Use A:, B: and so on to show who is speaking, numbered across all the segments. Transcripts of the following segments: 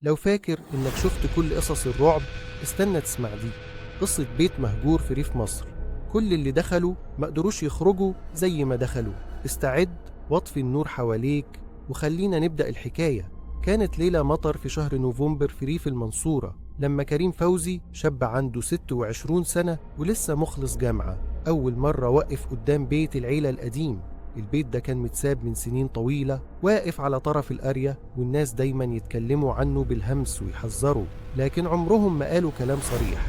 A: لو فاكر إنك شفت كل قصص الرعب، استنى تسمع دي. قصة بيت مهجور في ريف مصر. كل اللي دخلوا ما قدروش يخرجوا زي ما دخلوا. استعد واطفي النور حواليك وخلينا نبدأ الحكاية. كانت ليلة مطر في شهر نوفمبر في ريف المنصورة، لما كريم فوزي شاب عنده 26 سنة ولسه مخلص جامعة أول مرة وقف قدام بيت العيلة القديم. البيت ده كان متساب من سنين طويلة، واقف على طرف القرية، والناس دايما يتكلموا عنه بالهمس ويحذروا، لكن عمرهم ما قالوا كلام صريح.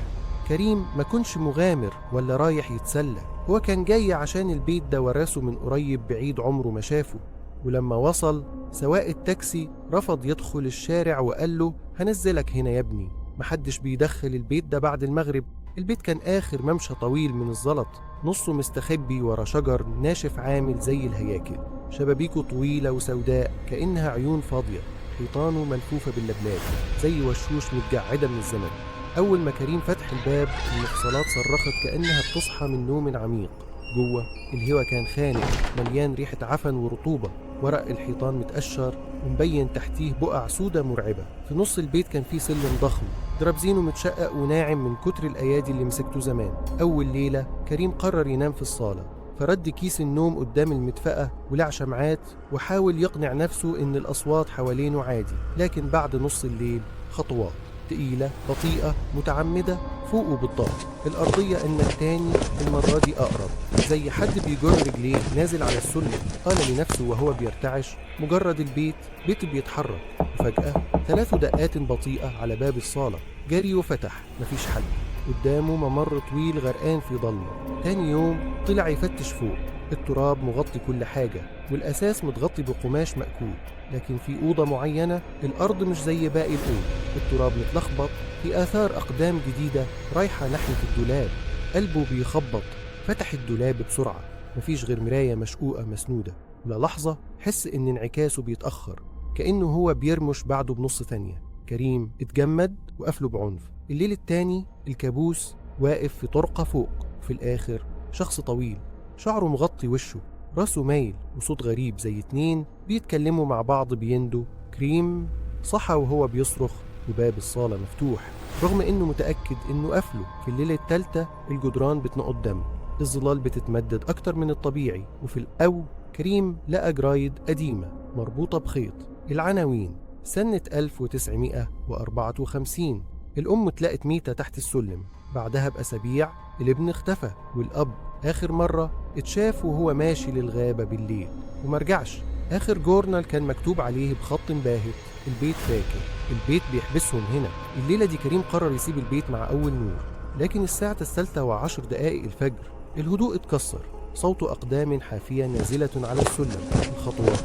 A: كريم ما كنش مغامر ولا رايح يتسلى، هو كان جاي عشان البيت ده ورثه من قريب بعيد عمره ما شافه. ولما وصل، سواق التاكسي رفض يدخل الشارع وقال له هنزلك هنا يا ابني، محدش بيدخل البيت ده بعد المغرب. البيت كان آخر ممشى طويل من الزلط، نصه مستخبي ورا شجر ناشف عامل زي الهياكل، شبابيكه طويلة وسوداء كأنها عيون فاضية، حيطانه ملفوفة باللبلاب زي وشوش متجعدة من الزمن. أول ما كريم فتح الباب، المفصلات صرخت كأنها بتصحى من نوم عميق. جوه الهوا كان خانق، مليان ريحة عفن ورطوبة، ورق الحيطان متقشر ومبين تحتيه بقع سودة مرعبة. في نص البيت كان فيه سلم ضخم، درابزينه متشقق وناعم من كتر الأيادي اللي مسكته زمان. أول ليلة كريم قرر ينام في الصالة، فرد كيس النوم قدام المدفأة ولع شمعات وحاول يقنع نفسه إن الأصوات حوالينه عادي. لكن بعد نص الليل خطوات تقيلة بطيئة متعمدة فوقه بالضبط. الأرضية إنك تاني، المرة دي أقرب، زي حد بيجر رجليه نازل على السلم. قال لنفسه وهو بيرتعش مجرد البيت بيت بيتحرك. وفجأة 3 دقات بطيئة على باب الصالة. جري وفتح، مفيش حد قدامه. ممر طويل غرقان في ضلمة. تاني يوم طلع يفتش فوق، التراب مغطي كل حاجة والأساس متغطي بقماش مأكول. لكن في أوضة معينة الأرض مش زي باقي الأوض، التراب متلخبط في آثار أقدام جديدة رايحة ناحية الدولاب. قلبه بيخبط، فتح الدولاب بسرعة، مفيش غير مراية مشقوقة مسنودة. وللحظة حس إن انعكاسه بيتأخر، كأنه هو بيرمش بعده بنص ثانية. كريم اتجمد وقفله بعنف. الليل التاني الكابوس واقف في طرقة فوق، وفي الآخر شخص طويل شعره مغطي وشه، راسه مايل، وصوت غريب زي 2 بيتكلموا مع بعض بيندوا. كريم صحى وهو بيصرخ وباب الصالة مفتوح، رغم إنه متأكد إنه قفله. في الليلة التالتة الجدران بتنقط دم، الظلال بتتمدد أكتر من الطبيعي، وفي الأو كريم لقى جرايد قديمة مربوطة بخيط، العناوين سنة 1954. الأم اتلقت ميتة تحت السلم. بعدها بأسابيع الابن اختفى، والأب آخر مرة اتشاف وهو ماشي للغابة بالليل ومرجعش. آخر جورنال كان مكتوب عليه بخط باهت البيت فاكر، البيت بيحبسهم هنا. الليلة دي كريم قرر يسيب البيت مع أول نور. لكن الساعة 3:10 الفجر الهدوء اتكسر، صوت أقدام حافية نازلة على السلم. الخطوات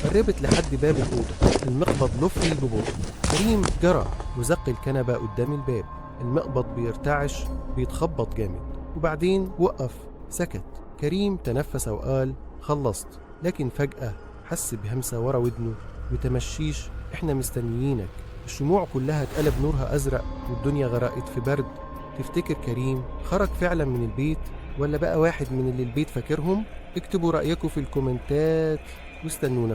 A: قربت لحد باب الأوضة، المقبض لفي ببطء. كريم جرى وزق الكنبة قدام الباب، المقبض بيرتعش بيتخبط جامد، وبعدين وقف سكت. كريم تنفس وقال خلصت، لكن فجأة حس بهمسة ورا ودنه متمشيش احنا مستنيينك. الشموع كلها اتقلب نورها أزرق والدنيا غرقت في برد. تفتكر كريم خرج فعلا من البيت ولا بقى واحد من اللي البيت فاكرهم؟ اكتبوا رأيكم في الكومنتات واستنونا في